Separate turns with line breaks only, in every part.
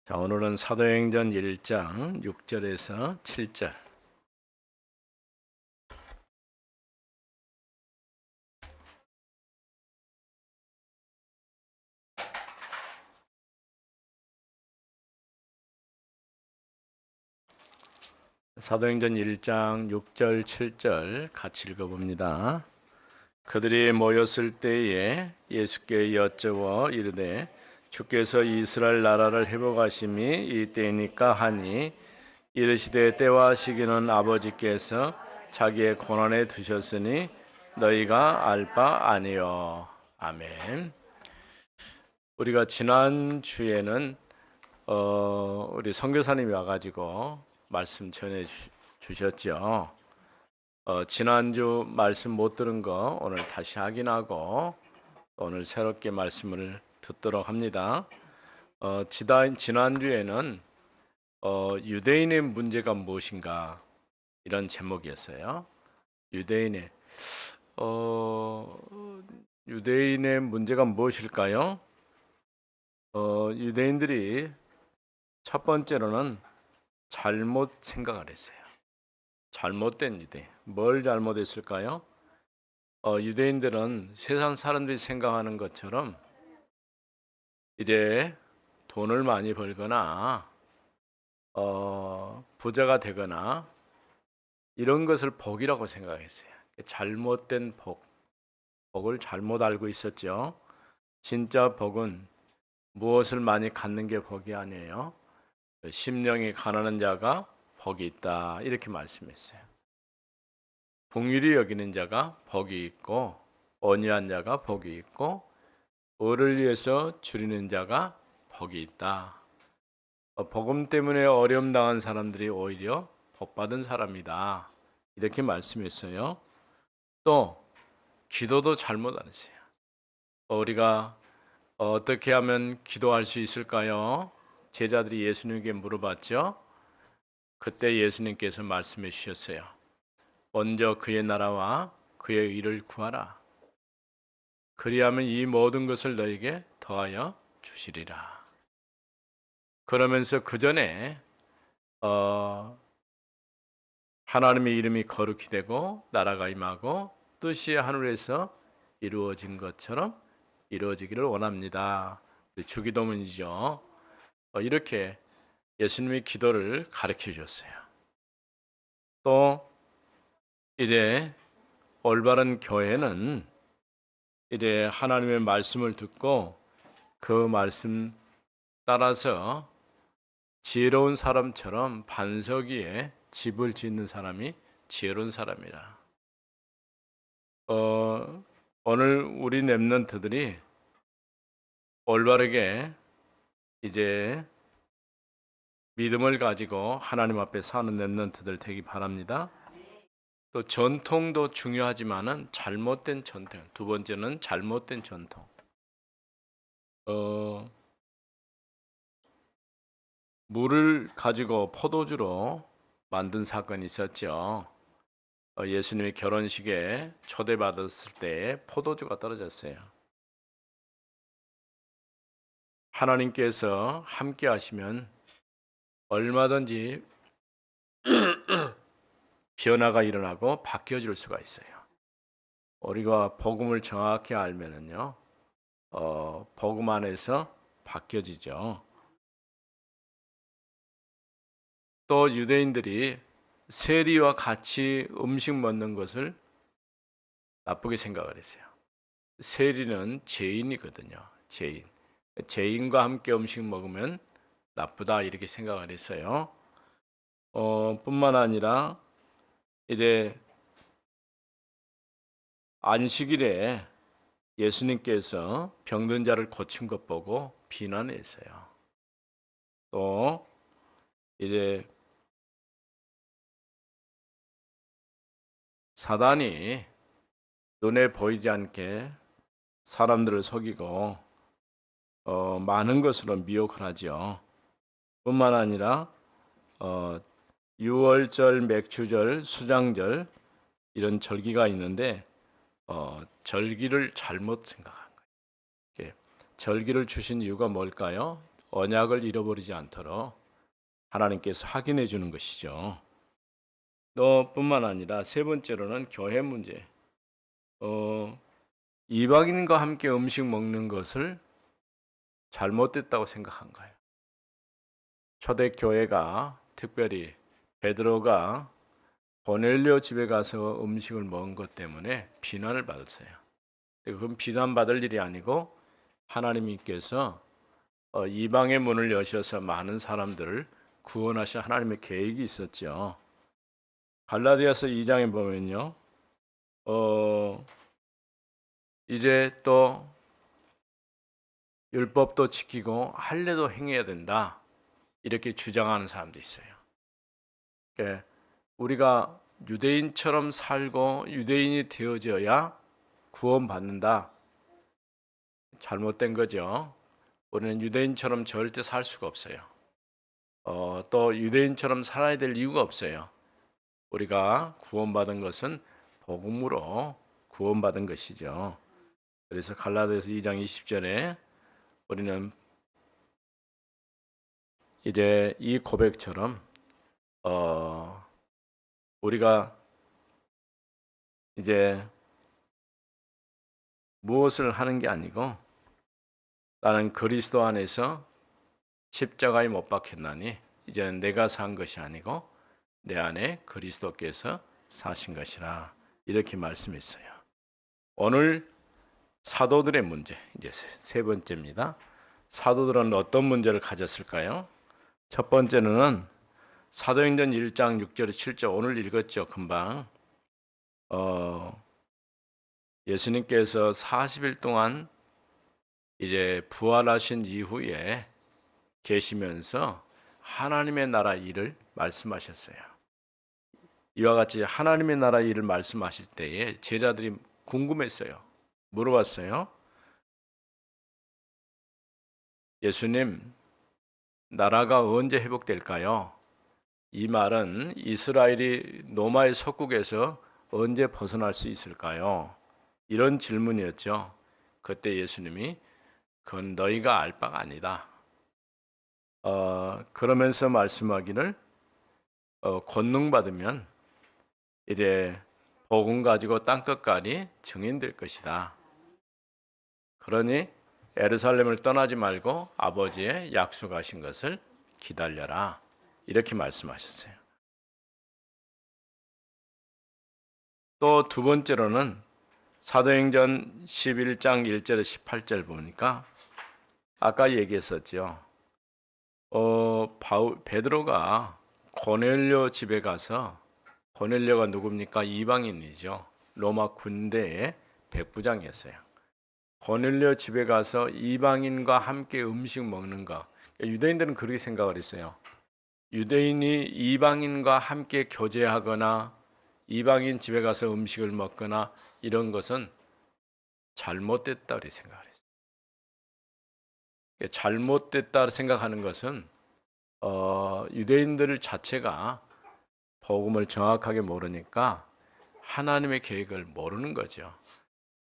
자, 오늘은 사도행전 1장 6절에서 7절. 사도행전 1장 6절 7절 같이 읽어봅니다. 그들이 모였을 때에 예수께 여쭤워 이르되 주께서 이스라엘 나라를 회복하심이 이때이니까 하니 이르시되 때와 시기는 아버지께서 자기의 권한에 두셨으니 너희가 알 바 아니요. 아멘. 우리가 지난 주에는 우리 선교사님이 와가지고 말씀 전해 주셨죠. 지난주 말씀 못 들은 거 오늘 다시 확인하고 오늘 새롭게 말씀을 듣도록 합니다. 지난주에는 유대인의 문제가 무엇인가 이런 제목이었어요. 유대인의 문제가 무엇일까요? 유대인들이 첫 번째로는 잘못 생각을 했어요. 잘못된 유대인. 뭘 잘못했을까요? 유대인들은 세상 사람들이 생각하는 것처럼 이제 돈을 많이 벌거나 부자가 되거나 이런 것을 복이라고 생각했어요. 잘못된 복을 잘못 알고 있었죠. 진짜 복은 무엇을 많이 갖는 게 복이 아니에요. 심령이 가난한 자가 복이 있다 이렇게 말씀했어요. 긍휼히 여기는 자가 복이 있고 온유한 자가 복이 있고 을을 위해서 줄이는 자가 복이 있다. 복음 때문에 어려움 당한 사람들이 오히려 복받은 사람이다 이렇게 말씀했어요. 또 기도도 잘못 안 했어요. 우리가 어떻게 하면 기도할 수 있을까요? 제자들이 예수님께 물어봤죠. 그때 예수님께서 말씀해 주셨어요. 먼저 그의 나라와 그의 의를 구하라. 그리하면 이 모든 것을 너에게 더하여 주시리라. 그러면서 그 전에 하나님의 이름이 거룩히 되고 나라가 임하고 뜻이 하늘에서 이루어진 것처럼 이루어지기를 원합니다. 주기도문이죠. 이렇게 예수님이 기도를 가르쳐 주셨어요. 또 이제 올바른 교회는 이제 하나님의 말씀을 듣고 그 말씀 따라서 지혜로운 사람처럼 반석 위에 집을 짓는 사람이 지혜로운 사람이라. 오늘 우리 렘넌트들이 올바르게 이제 믿음을 가지고 하나님 앞에 사는 렘넌트들 되기 바랍니다. 또 전통도 중요하지만은 잘못된 전통. 두 번째는 잘못된 전통. 물을 가지고 포도주로 만든 사건이 있었죠. 예수님이 결혼식에 초대받았을 때 포도주가 떨어졌어요. 하나님께서 함께 하시면 얼마든지 변화가 일어나고 바뀌어질 수가 있어요. 우리가 복음을 정확히 알면은요, 복음 안에서 바뀌어지죠. 또 유대인들이 세리와 같이 음식 먹는 것을 나쁘게 생각을 했어요. 세리는 죄인이거든요. 죄인과 함께 음식 먹으면 나쁘다 이렇게 생각을 했어요. 뿐만 아니라 이제 안식일에 예수님께서 병든 자를 고친 것 보고 비난했어요. 또 이제 사단이 눈에 보이지 않게 사람들을 속이고 많은 것으로 미혹을 하죠. 뿐만 아니라 유월절, 맥주절, 수장절 이런 절기가 있는데 절기를 잘못 생각한 거예요. 절기를 주신 이유가 뭘까요? 언약을 잃어버리지 않도록 하나님께서 확인해 주는 것이죠. 또 뿐만 아니라 세 번째로는 교회 문제. 이방인과 함께 음식 먹는 것을 잘못됐다고 생각한 거예요. 초대교회가 특별히 베드로가 고넬료 집에 가서 음식을 먹은 것 때문에 비난을 받았어요. 그건 비난받을 일이 아니고 하나님께서 이방의 문을 여셔서 많은 사람들을 구원하신 하나님의 계획이 있었죠. 갈라디아서 2장에 보면요. 이제 또 율법도 지키고 할례도 행해야 된다. 이렇게 주장하는 사람도 있어요. 그러니까 우리가 유대인처럼 살고 유대인이 되어져야 구원받는다. 잘못된 거죠. 우리는 유대인처럼 절대 살 수가 없어요. 또 유대인처럼 살아야 될 이유가 없어요. 우리가 구원받은 것은 복음으로 구원받은 것이죠. 그래서 갈라디아서 2장 20절에 우리는 이제 이 고백처럼 우리가 이제 무엇을 하는 게 아니고 나는 그리스도 안에서 십자가에 못 박혔나니 이제는 내가 산 것이 아니고 내 안에 그리스도께서 사신 것이라 이렇게 말씀했어요. 오늘 사도들의 문제 이제 세 번째입니다. 사도들은 어떤 문제를 가졌을까요? 첫 번째는 사도행전 1장 6절 7절 오늘 읽었죠. 금방 예수님께서 40일 동안 이제 부활하신 이후에 계시면서 하나님의 나라 일을 말씀하셨어요. 이와 같이 하나님의 나라 일을 말씀하실 때에 제자들이 궁금했어요. 물어봤어요. 예수님, 나라가 언제 회복될까요? 이 말은 이스라엘이 로마의 속국에서 언제 벗어날 수 있을까요? 이런 질문이었죠. 그때 예수님이 그건 너희가 알 바가 아니다. 그러면서 말씀하기를 권능 받으면 이제 복음 가지고 땅끝까지 증인될 것이다. 그러니 예루살렘을 떠나지 말고 아버지의 약속하신 것을 기다려라. 이렇게 말씀하셨어요. 또 두 번째로는 사도행전 11장 1절에 18절 보니까 아까 얘기했었죠. 베드로가 고넬료 집에 가서 고넬료가 누굽니까? 이방인이죠. 로마 군대의 백부장이었어요. 고넬료 집에 가서 이방인과 함께 음식 먹는 거. 유대인들은 그렇게 생각을 했어요. 유대인이 이방인과 함께 교제하거나 이방인 집에 가서 음식을 먹거나 이런 것은 잘못됐다고 생각을 했어요. 잘못됐다 생각하는 것은 유대인들 자체가 복음을 정확하게 모르니까 하나님의 계획을 모르는 거죠.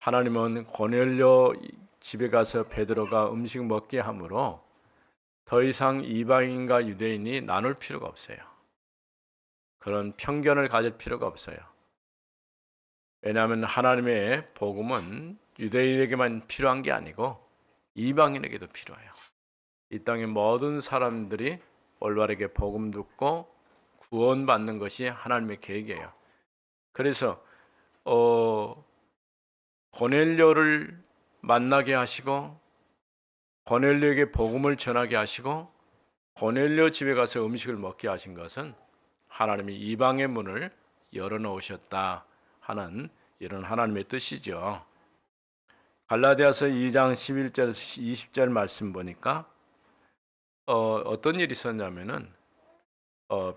하나님은 고넬료 집에 가서 베드로가 음식 먹게 함으로 더 이상 이방인과 유대인이 나눌 필요가 없어요. 그런 편견을 가질 필요가 없어요. 왜냐하면 하나님의 복음은 유대인에게만 필요한 게 아니고 이방인에게도 필요해요. 이 땅의 모든 사람들이 올바르게 복음 듣고 구원받는 것이 하나님의 계획이에요. 그래서 고넬료를 만나게 하시고 고넬료에게 복음을 전하게 하시고 고넬료 집에 가서 음식을 먹게 하신 것은 하나님이 이방의 문을 열어놓으셨다 하는 이런 하나님의 뜻이죠. 갈라디아서 2장 11절 20절 말씀 보니까 어떤 일이 있었냐면은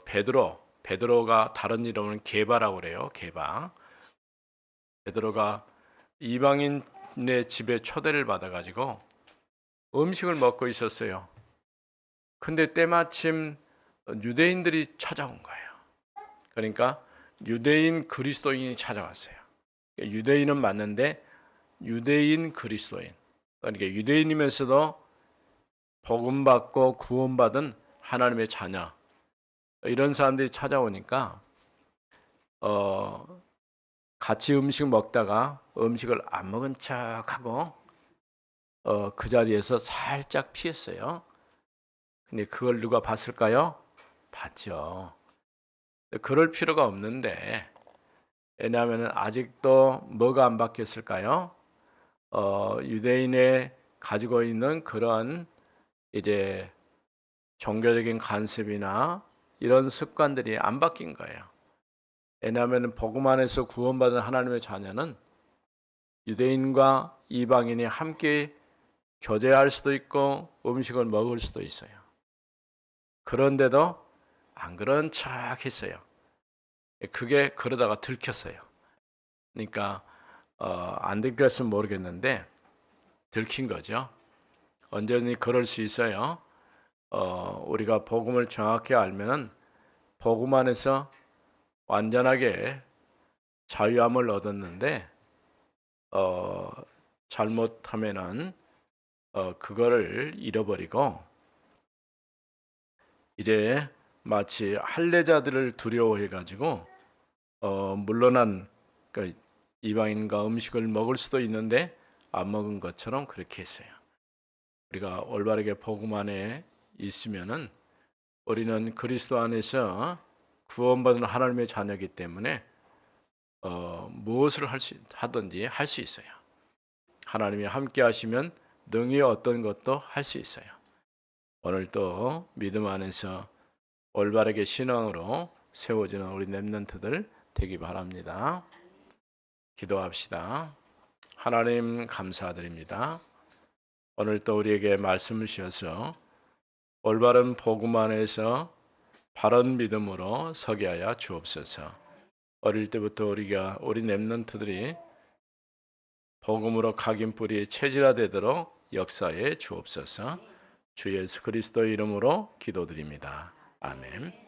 베드로가 다른 이름은 게바라고 그래요. 게바. 베드로가 이방인의 집에 초대를 받아가지고 음식을 먹고 있었어요. 근데 때마침 유대인들이 찾아온 거예요. 그러니까 유대인 그리스도인이 찾아왔어요. 유대인은 맞는데 유대인 그리스도인. 그러니까 유대인이면서도 복음 받고 구원받은 하나님의 자녀, 이런 사람들이 찾아오니까 같이 음식 먹다가 음식을 안 먹은 척하고 그 자리에서 살짝 피했어요. 근데 그걸 누가 봤을까요? 봤죠. 그럴 필요가 없는데, 왜냐하면 아직도 뭐가 안 바뀌었을까요? 유대인의 가지고 있는 그런 이제 종교적인 관습이나 이런 습관들이 안 바뀐 거예요. 왜냐하면 복음 안에서 구원받은 하나님의 자녀는 유대인과 이방인이 함께 교제할 수도 있고 음식을 먹을 수도 있어요. 그런데도 안 그런 척 했어요. 그게 그러다가 들켰어요. 그러니까 안 들켰으면 모르겠는데 들킨 거죠. 언제든지 그럴 수 있어요. 우리가 복음을 정확히 알면은 복음 안에서 완전하게 자유함을 얻었는데 잘못하면은 그거를 잃어버리고 이래 마치 할례자들을 두려워해 가지고 물러난 그 이방인과 음식을 먹을 수도 있는데 안 먹은 것처럼 그렇게 했어요. 우리가 올바르게 복음 안에 있으면은 우리는 그리스도 안에서 구원받은 하나님의 자녀이기 때문에 무엇을 하든지 할 수 있어요. 하나님이 함께 하시면 능히 어떤 것도 할 수 있어요. 오늘도 믿음 안에서 올바르게 신앙으로 세워지는 우리 렘넌트들 되기 바랍니다. 기도합시다. 하나님 감사드립니다. 오늘 또 우리에게 말씀을 주셔서 올바른 복음 안에서 바른 믿음으로 서게 하여 주옵소서. 어릴 때부터 우리 렘넌트들이 복음으로 각인 뿌리 체질화되도록 역사에 주옵소서. 주 예수 그리스도의 이름으로 기도드립니다. 아멘.